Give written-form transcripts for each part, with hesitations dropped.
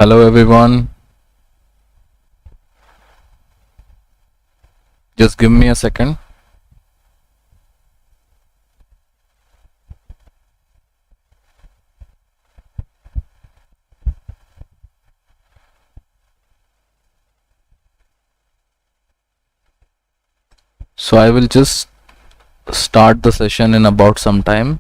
Hello everyone, just give me a second. So I will just start the session in about some time.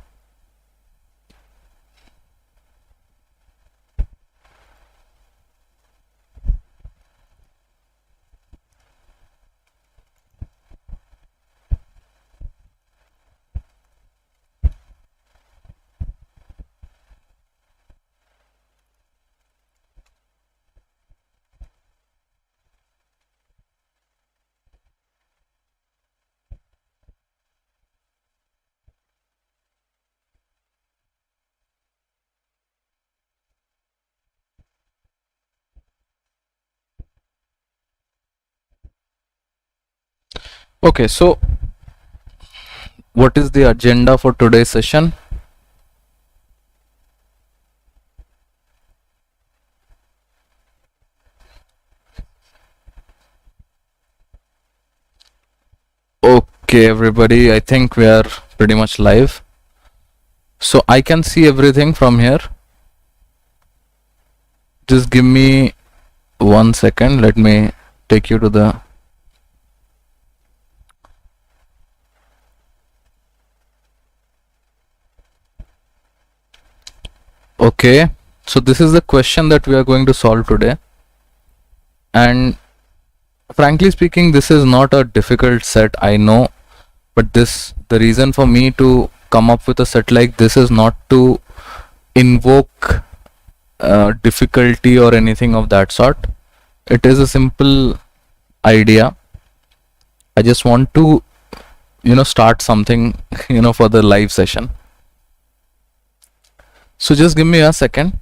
Okay, so what is the agenda for today's session? Okay everybody, I think we are pretty much live. So I can see everything from here. Just give me 1 second, let me take you to the Okay, so this is the question that we are going to solve today, and frankly speaking this is not a difficult set, I know, but the reason for me to come up with a set like this is not to invoke difficulty or anything of that sort. It is a simple idea. I just want to start something for the live session. So just give me a second.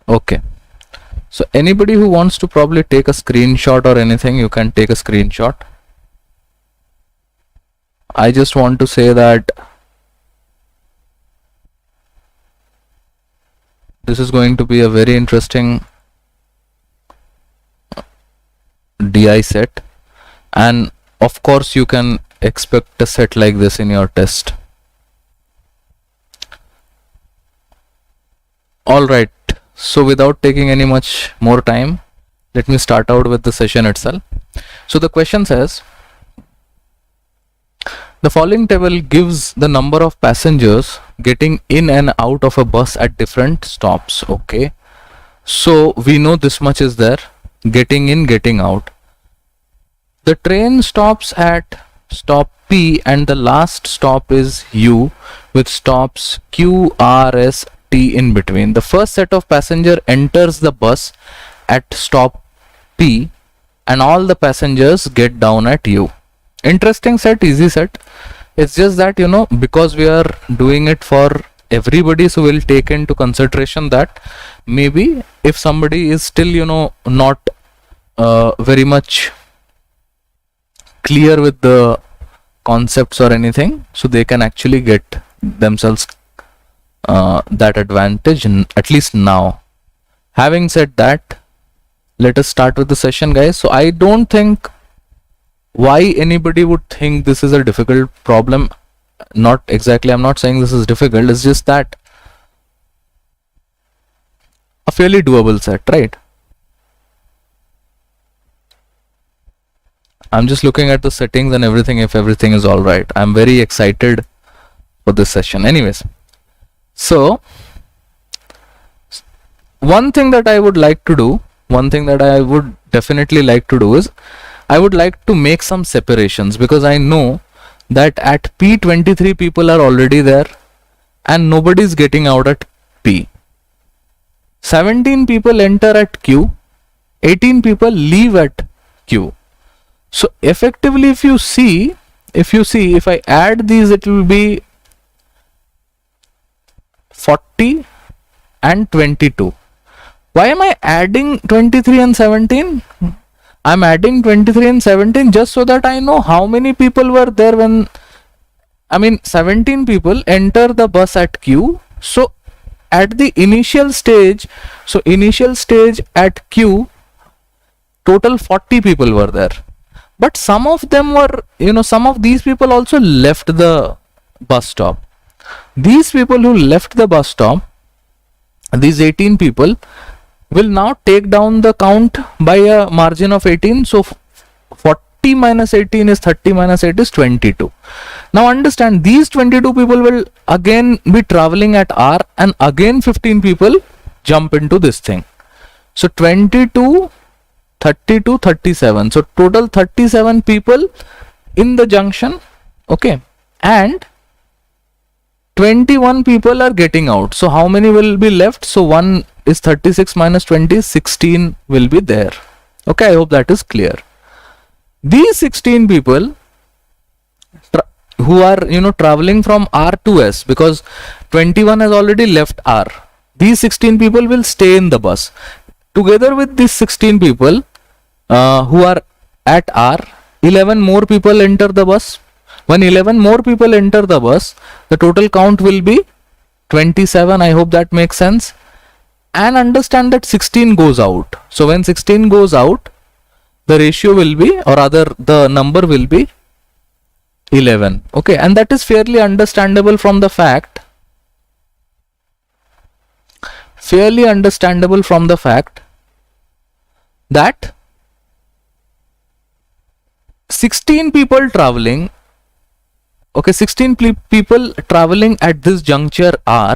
Okay, so anybody who wants to probably take a screenshot or anything, you can take a screenshot. I just want to say that this is going to be a very interesting DI set, and of course you can expect a set like this in your test. Alright, so without taking any much more time, let me start out with the session itself. So the question says, the following table gives the number of passengers getting in and out of a bus at different stops. Okay, so we know this much is there, getting in, getting out. The train stops at stop P and the last stop is U with stops Q, R, S, T in between. The first set of passenger enters the bus at stop P and all the passengers get down at U. Interesting set, easy set. It's just that because we are doing it for everybody, so we'll take into consideration that maybe if somebody is still not very much clear with the concepts or anything, so they can actually get themselves that advantage at least now. Having said that, let us start with the session, guys. So I don't think why anybody would think this is a difficult problem. Not exactly, I'm not saying this is difficult, it's just that a fairly doable set, right? I'm just looking at the settings and everything, if everything is all right. I'm very excited for this session. Anyways, so one thing that I would like to do, one thing that I would definitely like to do is I would like to make some separations, because I know that at P23 people are already there and nobody is getting out at P. 17 people enter at Q, 18 people leave at Q. So effectively if you see, if I add these, it will be 40 and 22. Why am I adding 23 and 17? I'm adding 23 and 17 just so that I know how many people were there when, 17 people enter the bus at Q. So at the initial stage, at Q, total 40 people were there. But some of them were, some of these people also left the bus stop. These people who left the bus stop, these 18 people, will now take down the count by a margin of 18. So 40 minus 18 is 30 minus 8 is 22. Now understand, these 22 people will again be traveling at R, and again 15 people jump into this thing. So 22, 32, 37. So total 37 people in the junction. Okay. And 21 people are getting out. So how many will be left? So 1 is 36 minus 20, 16 will be there. Okay, I hope that is clear. These 16 people who are traveling from R to S, because 21 has already left R. These 16 people will stay in the bus. Together with these 16 people who are at R, 11 more people enter the bus. When 11 more people enter the bus, the total count will be 27. I hope that makes sense. And understand that 16 goes out. So when 16 goes out, the ratio will be, or rather the number will be 11. Okay, and that is fairly understandable from the fact that 16 people traveling, okay, 16 people traveling at this juncture R,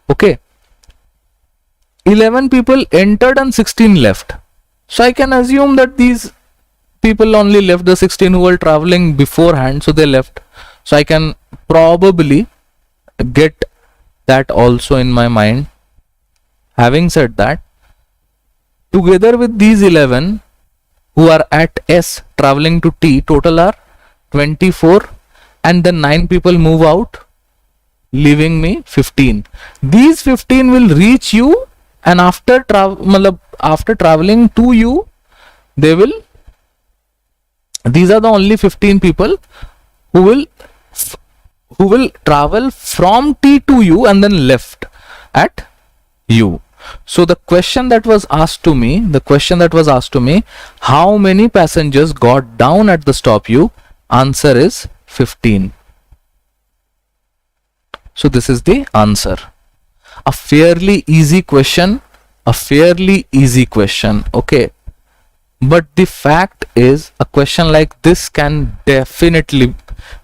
okay, 11 people entered and 16 left. So I can assume that these people only left, the 16 who were traveling beforehand, so they left. So I can probably get that also in my mind. Having said that, together with these 11 who are at S traveling to T, total are 24, and then 9 people move out, leaving me 15. These 15 will reach you, and after traveling to you, these are the only 15 people who will travel from T to U and then left at U. So the question that was asked to me, how many passengers got down at the stop U? Answer is 15. So this is the answer. A fairly easy question, okay. But the fact is, a question like this can definitely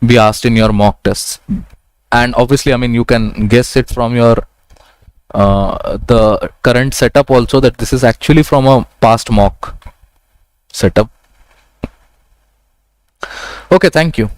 be asked in your mock tests. And obviously, you can guess it from your the current setup also, that this is actually from a past mock setup. Okay, thank you.